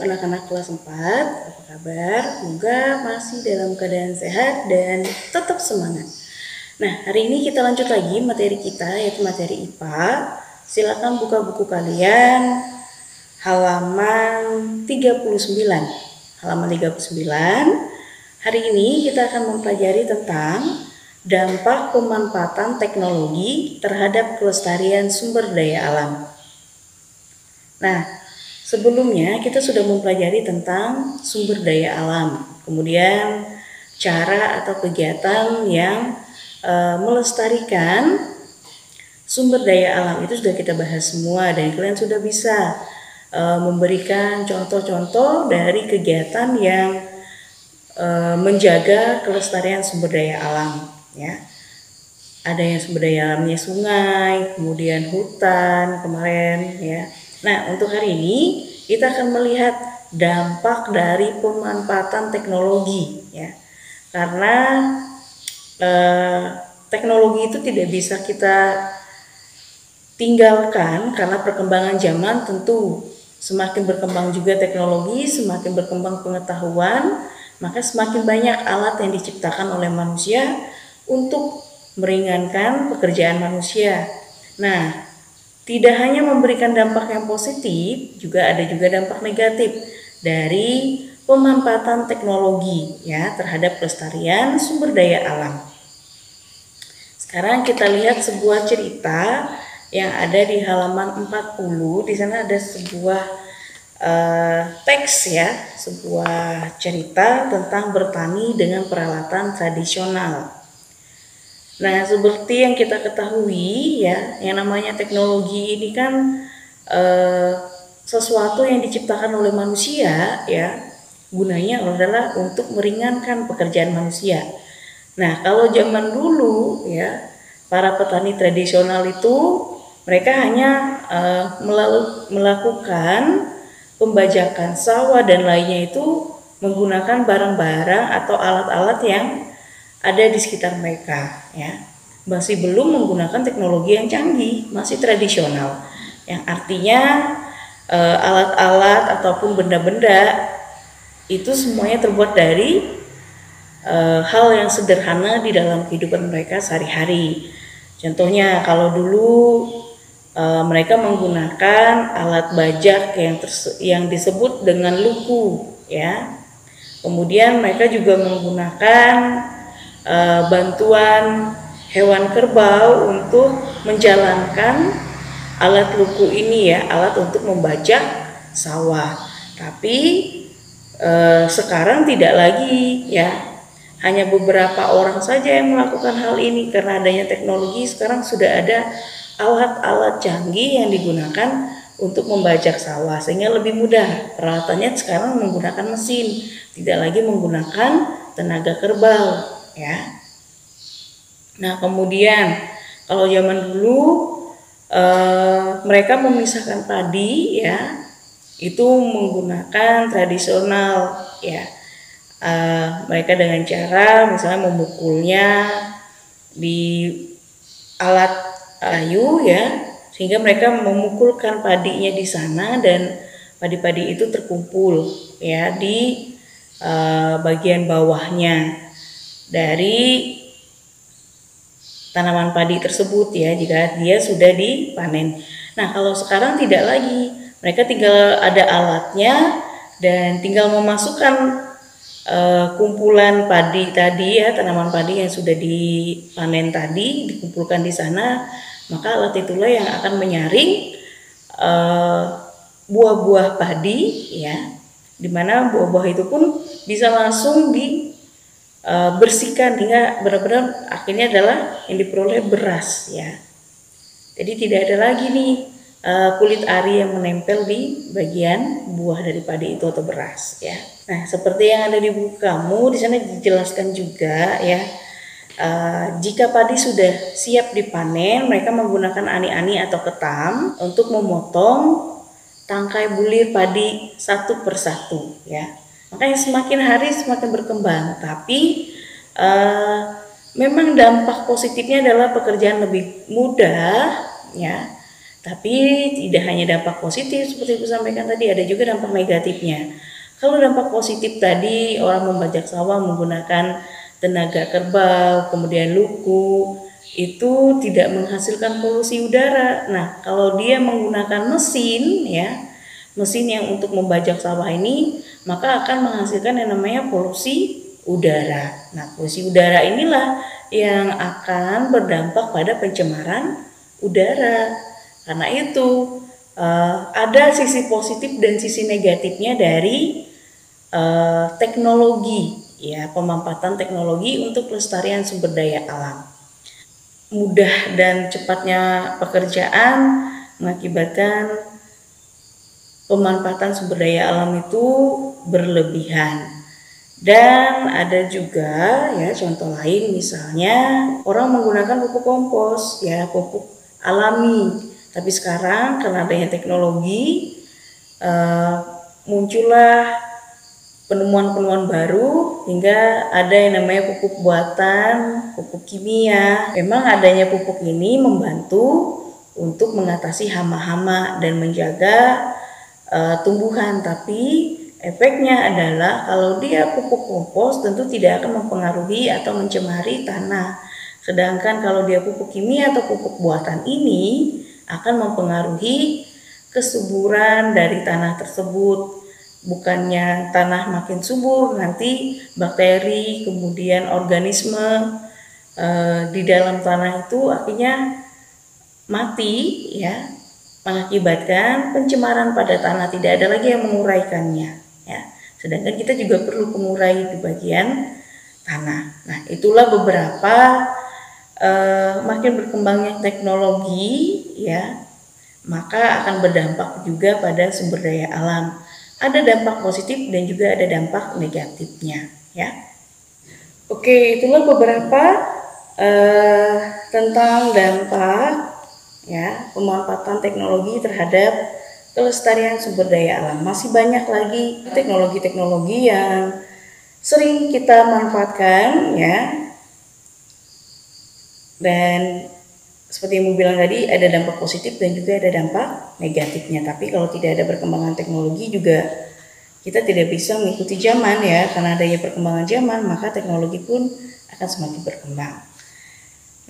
anak-anak kelas 4, apa kabar? Semoga masih dalam keadaan sehat dan tetap semangat. Nah, hari ini kita lanjut lagi materi kita, yaitu materi IPA. Silakan buka buku kalian halaman 39. Halaman 39. Hari ini kita akan mempelajari tentang dampak pemanfaatan teknologi terhadap kelestarian sumber daya alam. Nah, sebelumnya kita sudah mempelajari tentang sumber daya alam, kemudian cara atau kegiatan yang melestarikan sumber daya alam itu sudah kita bahas semua, dan kalian sudah bisa memberikan contoh-contoh dari kegiatan yang menjaga kelestarian sumber daya alam, ya. Ada yang sumber daya alamnya sungai, kemudian hutan kemarin, ya. Nah, untuk hari ini kita akan melihat dampak dari pemanfaatan teknologi, ya. Karena teknologi itu tidak bisa kita tinggalkan karena perkembangan zaman. Tentu semakin berkembang juga teknologi, semakin berkembang pengetahuan, maka semakin banyak alat yang diciptakan oleh manusia untuk meringankan pekerjaan manusia. Nah, tidak hanya memberikan dampak yang positif, juga ada dampak negatif dari pemanfaatan teknologi, ya, terhadap kelestarian sumber daya alam. Sekarang kita lihat sebuah cerita yang ada di halaman 40. Di sana ada sebuah teks, ya, sebuah cerita tentang bertani dengan peralatan tradisional. Nah, seperti yang kita ketahui, ya, yang namanya teknologi ini kan sesuatu yang diciptakan oleh manusia, ya, gunanya adalah untuk meringankan pekerjaan manusia. Nah, kalau zaman dulu, ya, para petani tradisional itu mereka hanya melakukan pembajakan sawah dan lainnya itu menggunakan barang-barang atau alat-alat yang ada di sekitar mereka, ya. Masih belum menggunakan teknologi yang canggih, masih tradisional, yang artinya alat-alat ataupun benda-benda itu semuanya terbuat dari hal yang sederhana di dalam kehidupan mereka sehari-hari. Contohnya kalau dulu mereka menggunakan alat bajak yang disebut dengan luku, ya. Kemudian mereka juga menggunakan bantuan hewan kerbau untuk menjalankan alat luku ini, ya, alat untuk membajak sawah. Tapi sekarang tidak lagi, ya, hanya beberapa orang saja yang melakukan hal ini. Karena adanya teknologi, sekarang sudah ada alat-alat canggih yang digunakan untuk membajak sawah, sehingga lebih mudah. Peralatannya sekarang menggunakan mesin, tidak lagi menggunakan tenaga kerbau, ya. Nah, kemudian kalau zaman dulu mereka memisahkan padi, ya, itu menggunakan tradisional, ya. Mereka dengan cara misalnya memukulnya di alat kayu, ya, sehingga mereka memukulkan padinya di sana dan padi-padi itu terkumpul, ya, di bagian bawahnya dari tanaman padi tersebut, ya, jika dia sudah dipanen. Nah, kalau sekarang tidak lagi, mereka tinggal ada alatnya dan tinggal memasukkan kumpulan padi tadi, ya, tanaman padi yang sudah dipanen tadi dikumpulkan di sana, maka alat itulah yang akan menyaring buah-buah padi, ya, dimana buah-buah itu pun bisa langsung dibersihkan hingga benar-benar akhirnya adalah yang diperoleh beras, ya. Jadi tidak ada lagi nih kulit ari yang menempel di bagian buah dari padi itu atau beras, ya. Nah, seperti yang ada di buku kamu, di sana dijelaskan juga, ya, jika padi sudah siap dipanen, mereka menggunakan ani-ani atau ketam untuk memotong tangkai bulir padi satu persatu, ya. Makanya semakin hari semakin berkembang, tapi memang dampak positifnya adalah pekerjaan lebih mudah, ya, Tapi tidak hanya dampak positif seperti Ibu sampaikan tadi, ada juga dampak negatifnya. Kalau dampak positif tadi, orang membajak sawah menggunakan tenaga kerbau, kemudian luku, itu tidak menghasilkan polusi udara. Nah, kalau dia menggunakan mesin ya, mesin yang untuk membajak sawah ini, maka akan menghasilkan yang namanya polusi udara. Nah, polusi udara inilah yang akan berdampak pada pencemaran udara. Karena itu ada sisi positif dan sisi negatifnya dari teknologi, ya, pemanfaatan teknologi untuk pelestarian sumber daya alam. Mudah dan cepatnya pekerjaan mengakibatkan pemanfaatan sumber daya alam itu berlebihan. Dan ada juga ya contoh lain, misalnya orang menggunakan pupuk kompos, ya, pupuk alami. Tapi sekarang karena adanya teknologi, muncullah penemuan-penemuan baru hingga ada yang namanya pupuk buatan, pupuk kimia. Memang adanya pupuk ini membantu untuk mengatasi hama-hama dan menjaga tumbuhan, tapi efeknya adalah kalau dia pupuk kompos tentu tidak akan mempengaruhi atau mencemari tanah. Sedangkan kalau dia pupuk kimia atau pupuk buatan ini akan mempengaruhi kesuburan dari tanah tersebut. Bukannya tanah makin subur, nanti bakteri kemudian organisme di dalam tanah itu akhirnya mati, ya, mengakibatkan pencemaran pada tanah, tidak ada lagi yang menguraikannya, ya. Sedangkan kita juga perlu mengurai di bagian tanah. Nah, itulah beberapa makin berkembangnya teknologi, ya, maka akan berdampak juga pada sumber daya alam. Ada dampak positif dan juga ada dampak negatifnya, ya. Oke, itulah beberapa tentang dampak, ya, pemanfaatan teknologi terhadap kelestarian sumber daya alam. Masih banyak lagi teknologi-teknologi yang sering kita manfaatkan, ya. Dan seperti yang Ibu bilang tadi, ada dampak positif dan juga ada dampak negatifnya. Tapi kalau tidak ada perkembangan teknologi juga kita tidak bisa mengikuti zaman, ya. Karena adanya perkembangan zaman, maka teknologi pun akan semakin berkembang.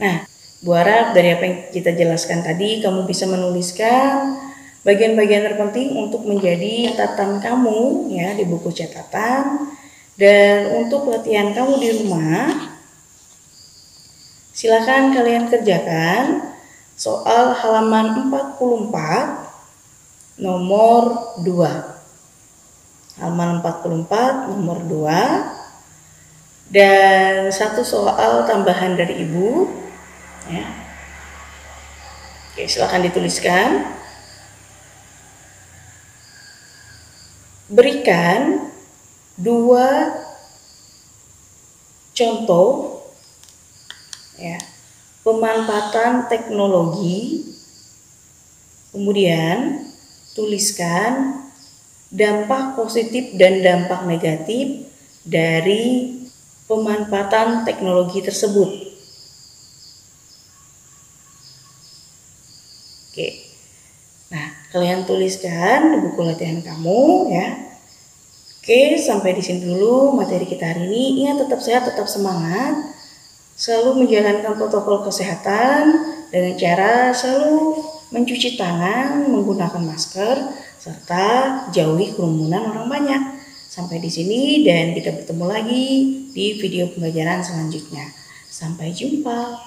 Nah, Bu harap dari apa yang kita jelaskan tadi, kamu bisa menuliskan bagian-bagian terpenting untuk menjadi catatan kamu, ya, di buku catatan. Dan untuk latihan kamu di rumah, silakan kalian kerjakan soal halaman 44 nomor 2. Halaman 44 nomor 2. Dan satu soal tambahan dari Ibu, ya. Oke, silakan dituliskan. Berikan 2 contoh, ya, pemanfaatan teknologi, kemudian tuliskan dampak positif dan dampak negatif dari pemanfaatan teknologi tersebut. Oke, nah, kalian tuliskan di buku latihan kamu, ya. Oke, sampai di sini dulu materi kita hari ini. Ingat, tetap sehat, tetap semangat. Selalu menjalankan protokol kesehatan dengan cara selalu mencuci tangan, menggunakan masker, serta jauhi kerumunan orang banyak. Sampai di sini dan kita bertemu lagi di video pembelajaran selanjutnya. Sampai jumpa.